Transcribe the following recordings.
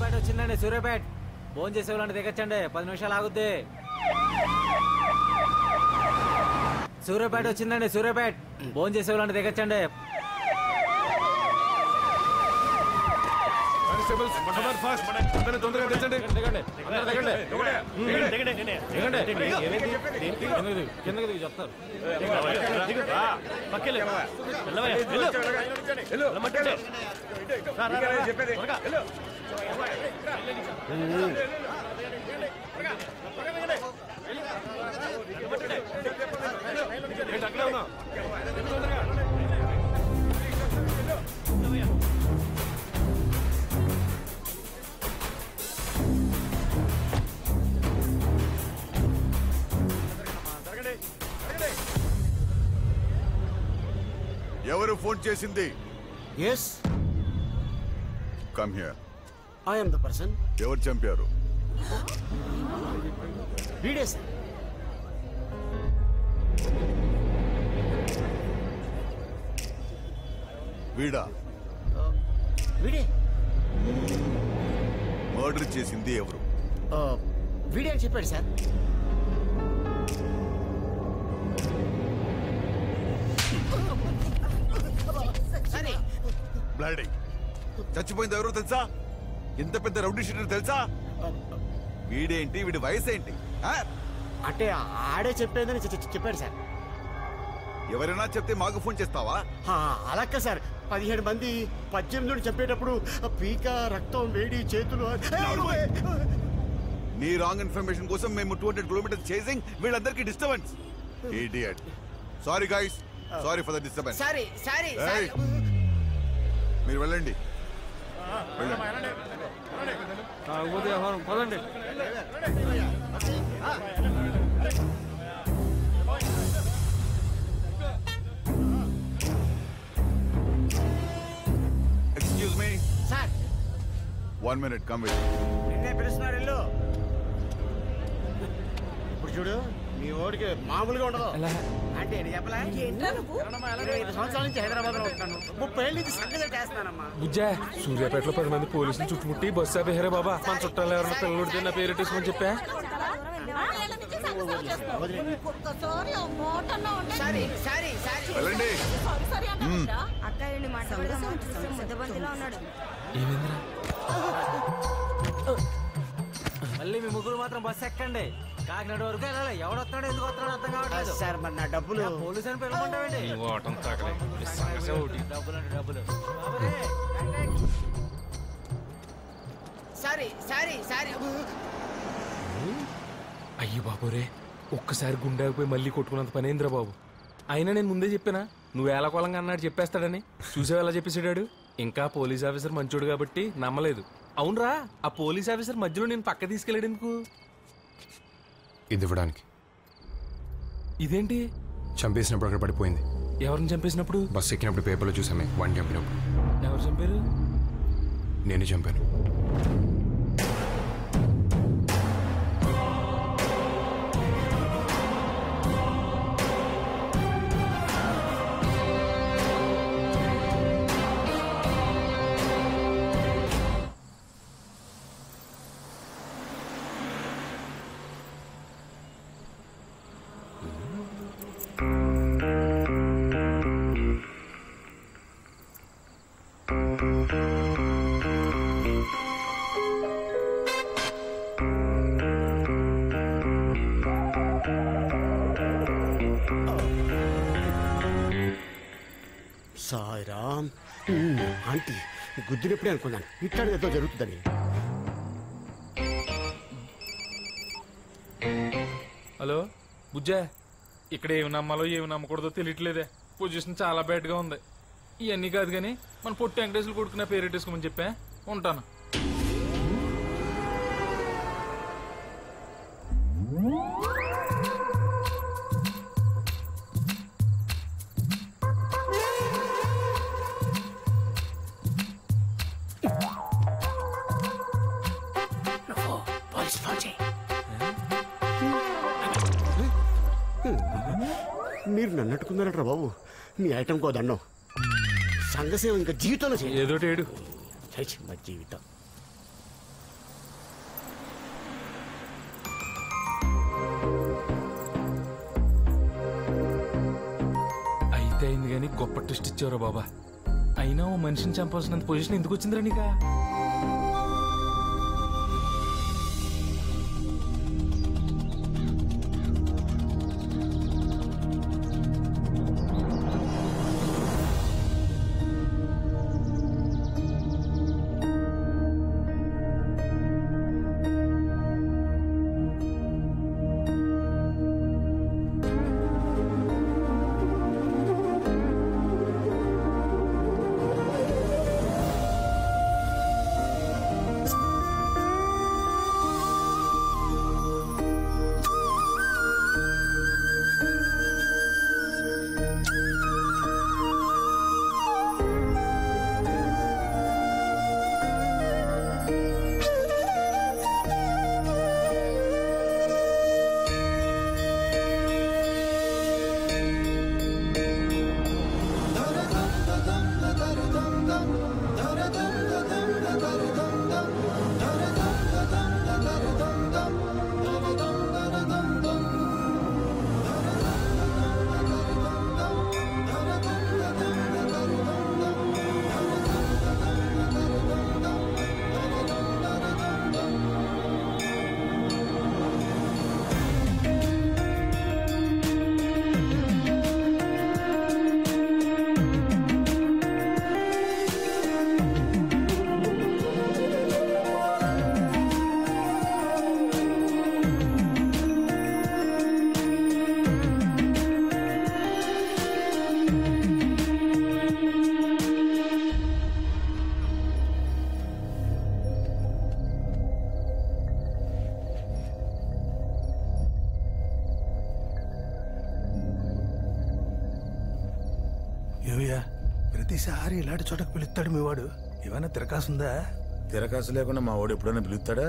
సూర్యాపేట వచ్చిందండి, సూర్యాపేట. ఫోన్ చేసేవాళ్ళని దిగచ్చండి, 10 నిమిషాలు ఆగుద్ది. సూర్యాపేట వచ్చిందండి, సూర్యాపేట. ఫోన్ చేసేవాళ్ళని దిగచ్చండి. తొందరగా తెచ్చండి. చెప్తారు. ఎవరు ఫోన్ చేసింది? Yes, come here. I am the person. ఎవరు చంపారు? వీడే సార్. వీడా? వీడే. మర్డర్ చేసింది ఎవరు? వీడే అని చెప్పాడు సార్. బ్లడీ. చచ్చిపోయింది ఎవరో తెలుసా? ఎంత పెద్ద రౌడీ షీటర్ తెలుసా? వీడేంటి, వీడి వయసు ఏంటి? అంటే ఆడే చెప్పేదని చెప్పాడు సార్. ఎవరైనా చెప్తే మాకు ఫోన్ చేస్తావా? అలాగే సార్. 17 మంది 18 చెప్పేటప్పుడు పీక, రక్తం, వేడి, చేతులు. నీ రాంగ్ ఇన్ఫర్మేషన్ కోసం మేము 200 కిలోమీటర్స్ చేసింగ్, వీళ్ళందరికీ disturbance. Idiot. Sorry guys, sorry for the disturbance. మీరు వెళ్ళండి. పదండి. Excuse me sir. 1 minute, come with. నిన్నే పిలుస్తున్నారు ఇల్లు. ఇప్పుడు చూడు, మీ ఓడికి మామూలుగా ఉండదు. అంటే చెప్పలే, 25 సంవత్సరాల నుంచి హైదరాబాద్ లో ఉంటాను. 30 ఏళ్ళ నుంచి సంగతి చేస్తున్నానమ్మా. బుజ్జా, సూర్యాపేటలో 10 మంది పోలీసులు చుట్టుముట్టి బస్సు ఆపేహారే బాబా. మన చుట్టాలు ఎవరైనా పిల్లలు నా పేరు తీసుకొని చెప్పా. వెళ్ళండి. మళ్ళీ మీ ముగ్గురు మాత్రం బస్సు ఎక్కండి. కాకినాడ వరకు వెళ్ళాలి. ఎవడొస్తాడో ఎందుకు వస్తాడో అర్థం కావట్లేదు సార్. మరి నా డబ్బులు? పోలీసు అని పిలవమంటావండి. డబ్బులు అంటే డబ్బులు. Sorry sorry sorry. అయ్యి బాబోరే, ఒక్కసారి గుండెపోయి మళ్ళీ కొట్టుకున్నంత పనేంద్రా బాబు. అయినా నేను ముందే చెప్పానా నువ్వు ఏలకోలంగా అన్నాడు చెప్పేస్తాడని. చూసావు ఎలా చెప్పేసాడు. ఇంకా పోలీస్ ఆఫీసర్ మంచోడు కాబట్టి నమ్మలేదు. అవునరా, ఆ పోలీస్ ఆఫీసర్ మధ్యలో నేను పక్క తీసుకెళ్ళాడు ఎందుకు? ఇది ఇవ్వడానికి. ఇదేంటి? చంపేసినప్పుడు అక్కడ పడిపోయింది. ఎవరిని చంపేసినప్పుడు? బస్సు ఎక్కినప్పుడు పేపర్లో చూసామే, వాడిని చంపినప్పుడు. ఎవరు చంపారు? నేనే చంపాను. సాయిరామ్. ఆంటీ గుద్దినప్పుడే అనుకున్నాను ఇట్లాంటి ఏదో జరుగుతుందని. హలో బుజ్జా, ఇక్కడ ఏమి నమ్మాలో ఏమి నమ్మకూడదో తెలియట్లేదే. పొజిషన్ చాలా బ్యాడ్గా ఉంది. ఇవన్నీ కాదు కానీ మన పొట్టి వెంకటేశ్వరులు కొడుకున్న పేరెట్టేసుకోమని చెప్పా. ఉంటాను. మీరు నన్ను అట్టుకున్నారట్రా బాబు. మీ ఐటమ్ కో దండం. సంఘసేవ ఇంకా జీవితంలో ఏదో ఏడు మా జీవితం. గొప్ప ట్విస్ట్ ఇచ్చావురా బాబా. అయినా ఓ మనిషిని చంపాల్సినంత పొజిషన్ ఎందుకు వచ్చిందిరా నీకా? ఏమయ్యా ప్రతిసారి ఇలాంటి చోటకు పిలుస్తాడు మీ వాడు? ఏమైనా తిరకాసుందా? తిరకాసు లేకుండా మా వాడు ఎప్పుడైనా పిలుస్తాడా?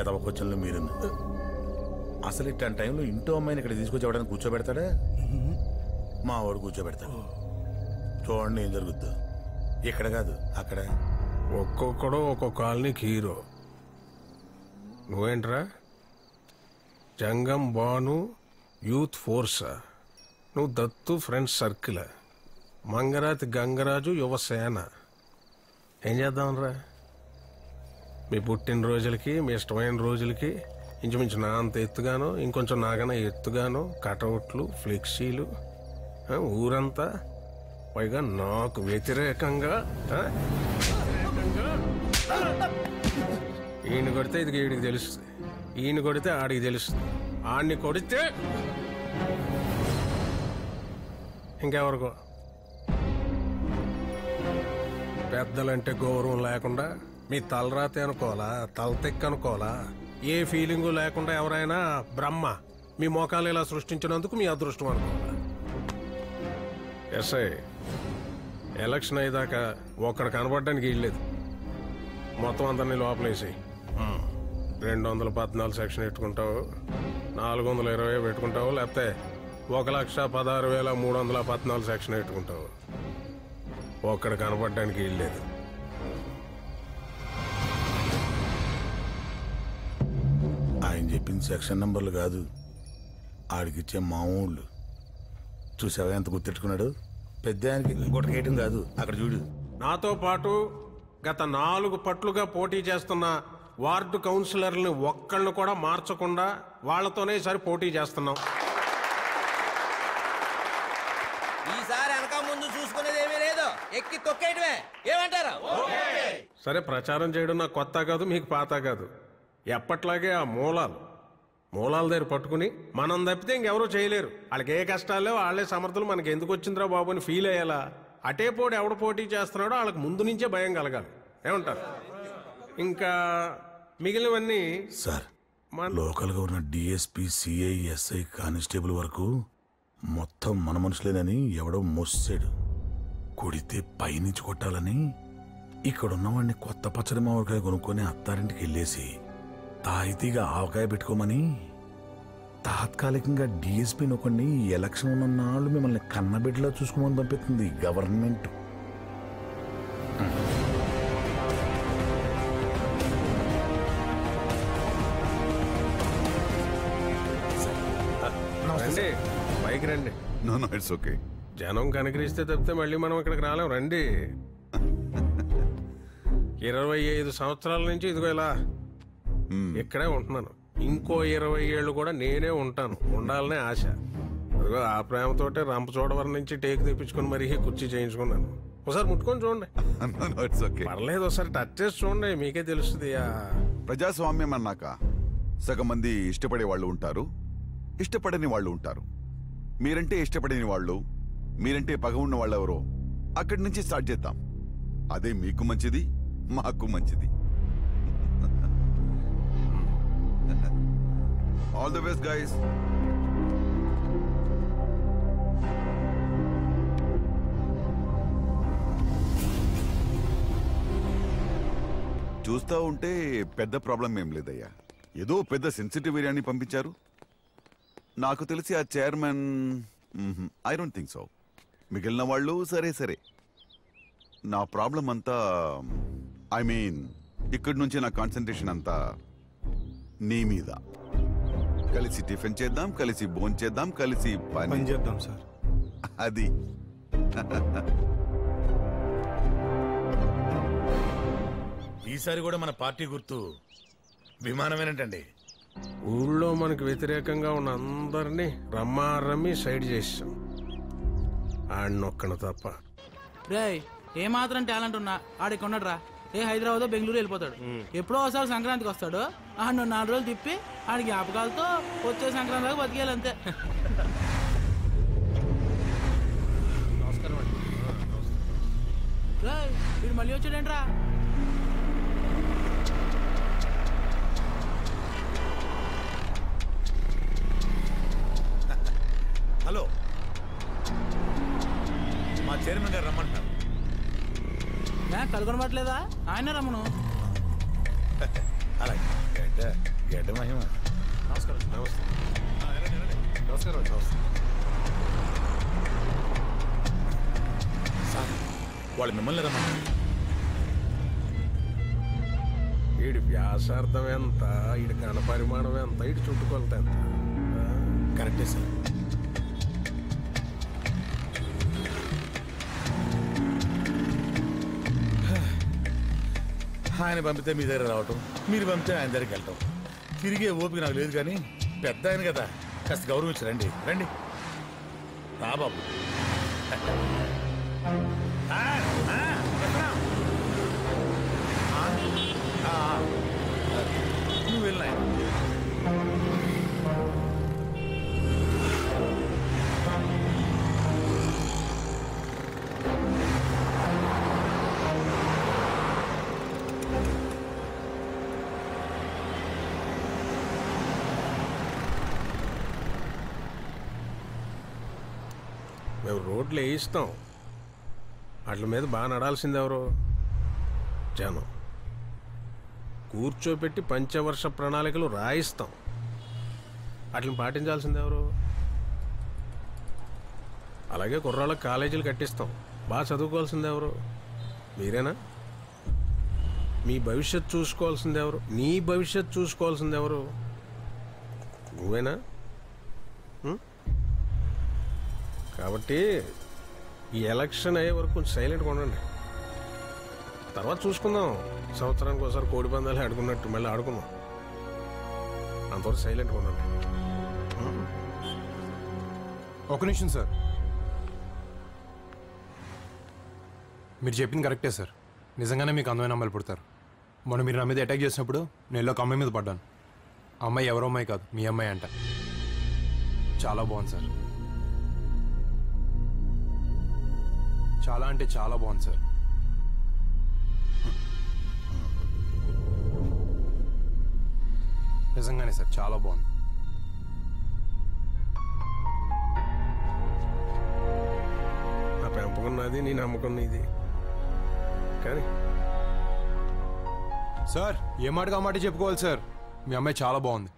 ఎదవ క్వశ్చన్లు మీరు అసలు ఇట్లాంటి టైంలో ఇంటో అమ్మాయిని ఇక్కడ తీసుకొచ్చి ఎవడైనా కూర్చోబెడతాడా? మా వాడు కూర్చోబెడతాడు. చూడండి ఏం జరుగుద్దో. ఇక్కడ కాదు అక్కడ. ఒక్కొక్కడు ఒక్కొక్క కాలనీకి హీరో. నువ్వేంట్రా జంగం బాను యూత్ ఫోర్సా? నువ్వు దత్తు ఫ్రెండ్స్ సర్కిల్, మంగరాతి గంగరాజు యువసేన. ఏం చేద్దామనరా? మీ పుట్టినరోజులకి మీ ఇష్టమైన రోజులకి ఇంచుమించు నా అంత ఎత్తుగాను ఇంకొంచెం నాకన్నా ఎత్తుగాను కటౌట్లు ఫ్లెక్సీలు, ఊరంతా, పైగా నాకు వ్యతిరేకంగా. ఈయన కొడితే ఇది వీడికి తెలుస్తుంది, ఈయన కొడితే ఆడికి తెలుస్తుంది, ఆడిని కొడితే ఇంకెవరికో. పెద్దలంటే గౌరవం లేకుండా మీ తలరాతే అనుకోవాలా, తలతెక్క అనుకోవాలా? ఏ ఫీలింగు లేకుండా ఎవరైనా బ్రహ్మ మీ మోకాలు ఇలా సృష్టించినందుకు మీ అదృష్టం అనుకోవాలా? ఎస్ఐ ఎలక్షన్ అయ్యేదాకా ఒక్కడ కనబడడానికి వీల్లేదు. మొత్తం అందరినీ లోపలేసి 214 సెక్షన్ పెట్టుకుంటావు, 420 పెట్టుకుంటావు, లేకపోతే 1,16,314 సెక్షన్ పెట్టుకుంటావు. ఒక్కడ కనపడడానికి వీల్లేదు. ఆయన చెప్పింది సెక్షన్ నంబర్లు కాదు, ఆడికిచ్చే మామూళ్ళు. చూసావా ఎంత గుర్తెట్టుకున్నాడు? పెద్ద ఆయనకి గుట్టకేయటం కాదు, అక్కడ చూడు. నాతో పాటు గత 4 పట్లుగా పోటీ చేస్తున్న వార్డు కౌన్సిలర్ని ఒక్కళ్ళను కూడా మార్చకుండా వాళ్లతోనే ఈసారి పోటీ చేస్తున్నాం. ఈసారి వెనక ముందు చూసుకునేది ఏమీ లేదు, ఎక్కి తొక్కేయటమే. ఏమంటారు? సరే, ప్రచారం చేయడం నాకు కొత్త కాదు, మీకు పాత కాదు. ఎప్పట్లాగే ఆ మూలాల దగ్గర పట్టుకుని మనం తప్పితే ఇంకెవరూ చేయలేరు. వాళ్ళకి ఏ కష్టాలు లేవు, వాళ్ళే సమర్థులు, మనకి ఎందుకు వచ్చిందిరా బాబు అని ఫీల్ అయ్యేలా అటే పోటీ ఎవడు పోటీ చేస్తున్నాడో వాళ్ళకి ముందు నుంచే భయం కలగాలి. ఏమంటారు? ఇంకా మిగిలినవన్నీ సార్, లోకల్గా ఉన్న డిఎస్పీ, సిఐ, ఎస్ఐ, కానిస్టేబుల్ వరకు మొత్తం మన మనుషులేనని ఎవడో మోసాడు. కొడితే పైనుంచి కొట్టాలని ఇక్కడున్నవాడిని కొత్త పచ్చడి మామిడికాయ కొనుక్కొని అత్తారింటికి వెళ్ళేసి తాయితీగా ఆవకాయ పెట్టుకోమని తాత్కాలికంగా డిఎస్పీ నొకండి ఎలక్షన్ ఉన్న నాళ్ళు మిమ్మల్ని కన్నబిడ్డలా చూసుకోమని పంపిస్తుంది గవర్నమెంట్. రండి, బైక్ రండి. No no it's okay. జనం కనికరిస్తే తప్పితే మళ్ళీ మనం ఇక్కడికి రాలేం. రండి. 25 సంవత్సరాల నుంచి ఇదిగో ఇలా ఇక్కడే ఉంటున్నాను. ఇంకో 20 ఏళ్ళు కూడా నేనే ఉంటాను, ఉండాలనే ఆశ. అదిగో ఆ ప్రేమతోటే రంపచోడవరం నుంచి టేకు తెప్పించుకొని మరీ కుర్చీ చేయించుకున్నాను. ఒకసారి ముట్టుకొని చూడండి. పర్లేదు, ఒకసారి టచ్ చేసి చూడండి, మీకే తెలుస్తుంది. ప్రజాస్వామ్యం అన్నాక సగం మంది ఇష్టపడే వాళ్ళు ఉంటారు, ఇష్టపడని వాళ్ళు ఉంటారు. మీరంటే ఇష్టపడని వాళ్ళు, మీరంటే పగ ఉన్న వాళ్ళు ఎవరో అక్కడి నుంచి స్టార్ట్ చేద్దాం. అదే మీకు మంచిది, మాకు మంచిది. All the best guys. చూస్తా ఉంటే పెద్ద ప్రాబ్లం ఏం లేదయ్యా. ఏదో పెద్ద సెన్సిటివ్ ఏరియాని పంపించారు. నాకు తెలిసి ఆ chairman, I don't think so. మిగిలిన వాళ్ళు సరే సరే. నా ప్రాబ్లం అంతా, ఐ మీన్ ఇక్కడి నుంచి నా కాన్సన్ట్రేషన్ అంతా నీ మీద. కలిసి టిఫిన్ చేద్దాం, కలిసి భోజనం చేద్దాం, కలిసి పని చేద్దాం సార్. అది ఈసారి కూడా మన పార్టీ గుర్తు విమానమేనంటండి. ఊళ్ళో మనకు వ్యతిరేకంగా ఉన్న అందరినీ రమ్మి సైడ్ చేసాం, ఆడినొక్కను తప్ప. రే ఏ మాత్రం టాలెంట్ ఉన్నా ఆడికి ఉన్నట్రా. ఏ హైదరాబాద్ బెంగళూరు వెళ్ళిపోతాడు. ఎప్పుడో ఒకసారి సంక్రాంతికి వస్తాడు. ఆడు 4 రోజులు తిప్పి ఆడికి జ్ఞాపకాలతో వచ్చే సంక్రాంతి దాకా బతికేయాలి అంతే. వీడు మళ్ళీ వచ్చాడేంట్రా? హలో, మా చైర్మన్ గారు రమ్మంటారు. కనుగొనబట్లేదా? ఆయన రమ్మను. అలాగే. గడ్డ మహిమ. నమస్కారం. నమస్తే. నమస్కారం. సార్, వాళ్ళు మిమ్మల్ని రమ్మంటారు. వీడి వ్యాసార్థం ఎంత, వీడి ఘనపరిమాణం ఎంత, వీడి చుట్టుకొలత ఎంత? కరెక్టే సార్. ఆయన పంపితే మీ దగ్గర రావటం, మీరు పంపితే ఆయన దగ్గరికి వెళ్ళటం, తిరిగే ఓపిక నాకు లేదు. కానీ పెద్ద ఆయన కదా, కాస్త గౌరవించి రండి. రండి రా బాబు. నువ్వు వెళ్ళినా మేము రోడ్లు వేయిస్తాం, వాటి మీద బాగా నడాల్సింది ఎవరు? జనం. కూర్చోపెట్టి పంచవర్ష ప్రణాళికలు రాయిస్తాం, వాటిని పాటించాల్సింది ఎవరు? అలాగే కుర్రాళ్ళకి కాలేజీలు కట్టిస్తాం, బాగా చదువుకోవాల్సింది ఎవరు? మీరేనా? మీ భవిష్యత్తు చూసుకోవాల్సింది ఎవరు? నీ భవిష్యత్తు చూసుకోవాల్సింది ఎవరు? నువ్వేనా? కాబట్టి ఈ ఎలక్షన్ అయ్యే వరకు కొంచెం సైలెంట్గా ఉండండి. తర్వాత చూసుకుందాం. సంవత్సరానికి ఒకసారి కోడి పందాలు ఆడుకున్నట్టు మళ్ళీ ఆడుకుందాం. అంతవరకు సైలెంట్గా ఉండండి. ఒక నిమిషం సార్. మీరు చెప్పింది కరెక్టే సార్. నిజంగానే మీకు అందమైన అమ్మాయిలు పుడతారు. మొన్న మీరు నా మీద అటాక్ చేసినప్పుడు నేను ఒక అమ్మాయి మీద పడ్డాను. ఆ అమ్మాయి ఎవరో అమ్మాయి కాదు, మీ అమ్మాయి అంట. చాలా బాగుంది సార్. చాలా అంటే చాలా బాగుంది సార్. నిజంగానే సార్, చాలా బాగుంది. నా పెంపకం నాది, నీ నమ్మకం నీది. కానీ సార్, ఏ మాటగా మాట చెప్పుకోవాలి సార్. మీ అమ్మాయి చాలా బాగుంది.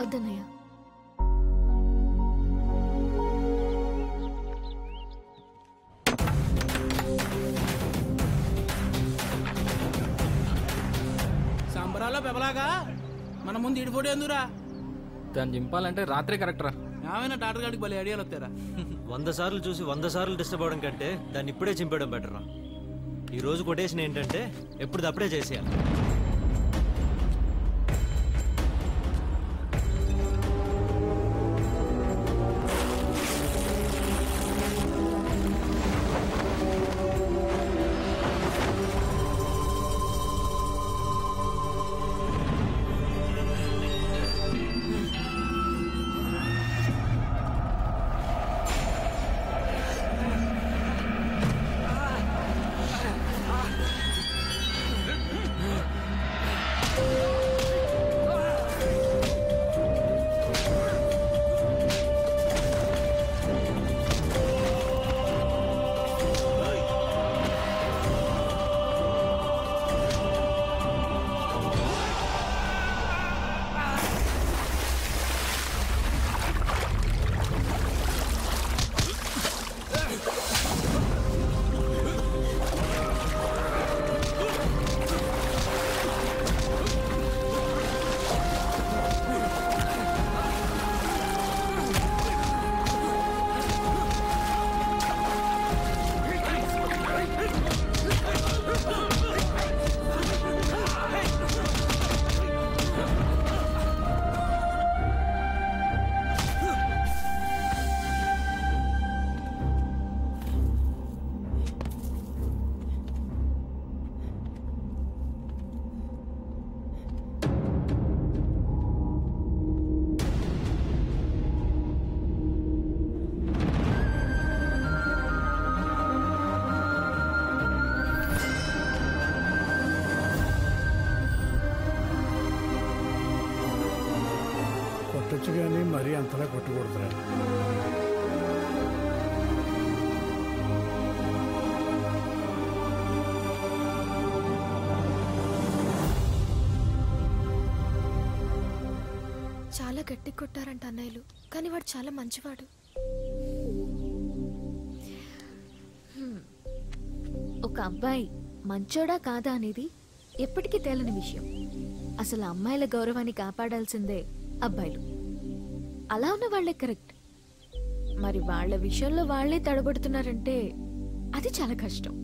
వద్దన్నయ్య. సంబరాల్లో పెబలాగా మన ముందు ఇడి ఫోటో ఎందురా? దాన్ని చింపాలంటే రాత్రే కరెక్ట్ రా. ఏమైనా డాక్టర్ గారికి భలే ఐడియాలు వస్తారా? 100 సార్లు చూసి 100 సార్లు డిస్టర్బ్ అవడం కంటే దాన్ని ఇప్పుడే చింపేయడం బెటర్ రా. ఈ రోజు కొటేషన్ ఏంటంటే ఎప్పుడు అప్పుడే చేసేయాలి. కొట్టచ్చు కానీ మరీ అంతలా కొట్టకూడదురా. చాలా గట్టి కొట్టారంట అన్నయ్యలు, కానీ వాడు చాలా మంచివాడు. ఒక అబ్బాయి మంచోడా కాదా అనేది ఎప్పటికీ తేలని విషయం. అసలు అమ్మాయిల గౌరవాన్ని కాపాడాల్సిందే అబ్బాయిలు. అలా ఉన్న వాళ్లే కరెక్ట్. మరి వాళ్ళ విషయంలో వాళ్లే తడబడుతున్నారంటే అది చాలా కష్టం.